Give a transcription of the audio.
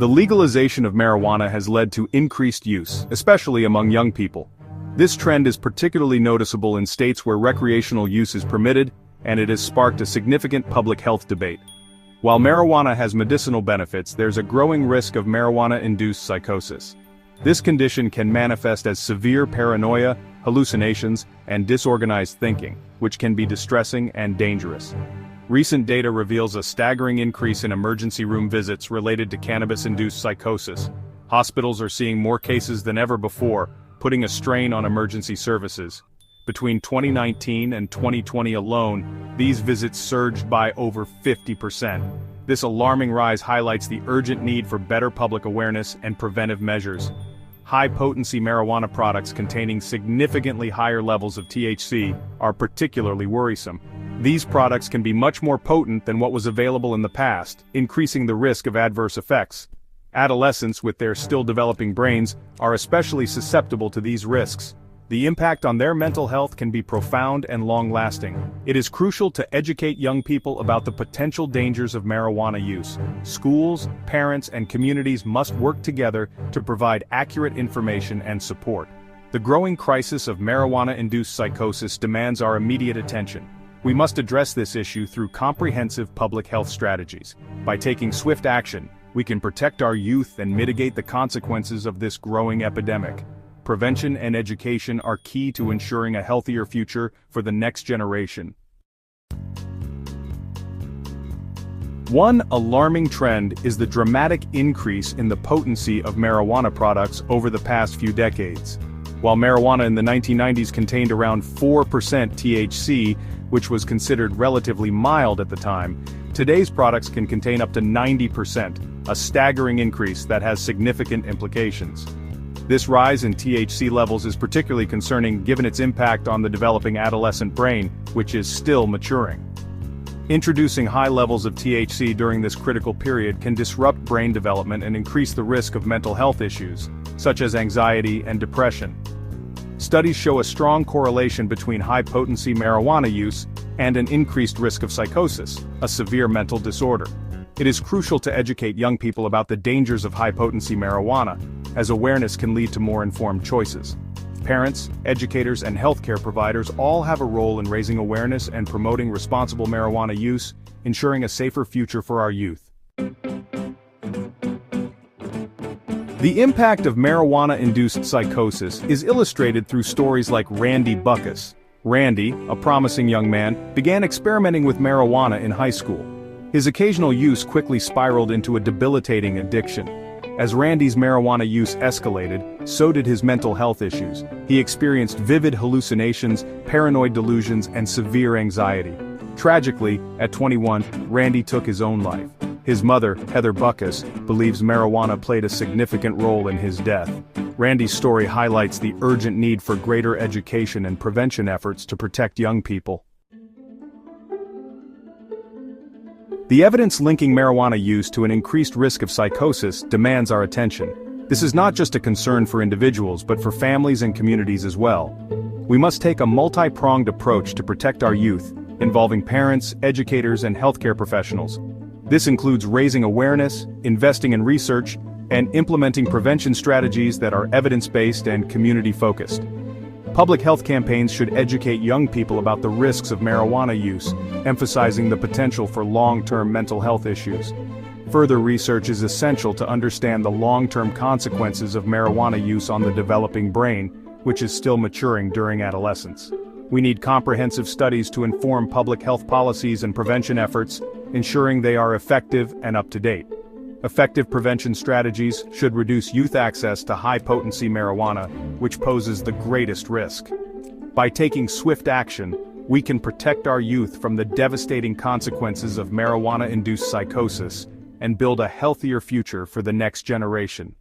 The legalization of marijuana has led to increased use, especially among young people. This trend is particularly noticeable in states where recreational use is permitted, and it has sparked a significant public health debate. While marijuana has medicinal benefits, there's a growing risk of marijuana-induced psychosis. This condition can manifest as severe paranoia, hallucinations, and disorganized thinking, which can be distressing and dangerous. Recent data reveals a staggering increase in emergency room visits related to cannabis-induced psychosis. Hospitals are seeing more cases than ever before, putting a strain on emergency services. Between 2019 and 2020 alone, these visits surged by over 50%. This alarming rise highlights the urgent need for better public awareness and preventive measures. High-potency marijuana products containing significantly higher levels of THC are particularly worrisome. These products can be much more potent than what was available in the past, increasing the risk of adverse effects. Adolescents, with their still developing brains, are especially susceptible to these risks. The impact on their mental health can be profound and long-lasting. It is crucial to educate young people about the potential dangers of marijuana use. Schools, parents, and communities must work together to provide accurate information and support. The growing crisis of marijuana-induced psychosis demands our immediate attention. We must address this issue through comprehensive public health strategies. By taking swift action, we can protect our youth and mitigate the consequences of this growing epidemic. Prevention and education are key to ensuring a healthier future for the next generation. One alarming trend is the dramatic increase in the potency of marijuana products over the past few decades. While marijuana in the 1990s contained around 4% THC, which was considered relatively mild at the time, today's products can contain up to 90%, a staggering increase that has significant implications. This rise in THC levels is particularly concerning given its impact on the developing adolescent brain, which is still maturing. Introducing high levels of THC during this critical period can disrupt brain development and increase the risk of mental health issues, such as anxiety and depression. Studies show a strong correlation between high-potency marijuana use and an increased risk of psychosis, a severe mental disorder. It is crucial to educate young people about the dangers of high-potency marijuana, as awareness can lead to more informed choices. Parents, educators, and healthcare providers all have a role in raising awareness and promoting responsible marijuana use, ensuring a safer future for our youth. The impact of marijuana-induced psychosis is illustrated through stories like Randy Bucchas. Randy, a promising young man, began experimenting with marijuana in high school. His occasional use quickly spiraled into a debilitating addiction. As Randy's marijuana use escalated, so did his mental health issues. He experienced vivid hallucinations, paranoid delusions, and severe anxiety. Tragically, at 21, Randy took his own life. His mother, Heather Bucchas, believes marijuana played a significant role in his death. Randy's story highlights the urgent need for greater education and prevention efforts to protect young people. The evidence linking marijuana use to an increased risk of psychosis demands our attention. This is not just a concern for individuals but for families and communities as well. We must take a multi-pronged approach to protect our youth, involving parents, educators, and healthcare professionals. This includes raising awareness, investing in research, and implementing prevention strategies that are evidence-based and community-focused. Public health campaigns should educate young people about the risks of marijuana use, emphasizing the potential for long-term mental health issues. Further research is essential to understand the long-term consequences of marijuana use on the developing brain, which is still maturing during adolescence. We need comprehensive studies to inform public health policies and prevention efforts, ensuring they are effective and up-to-date. Effective prevention strategies should reduce youth access to high-potency marijuana, which poses the greatest risk. By taking swift action, we can protect our youth from the devastating consequences of marijuana-induced psychosis and build a healthier future for the next generation.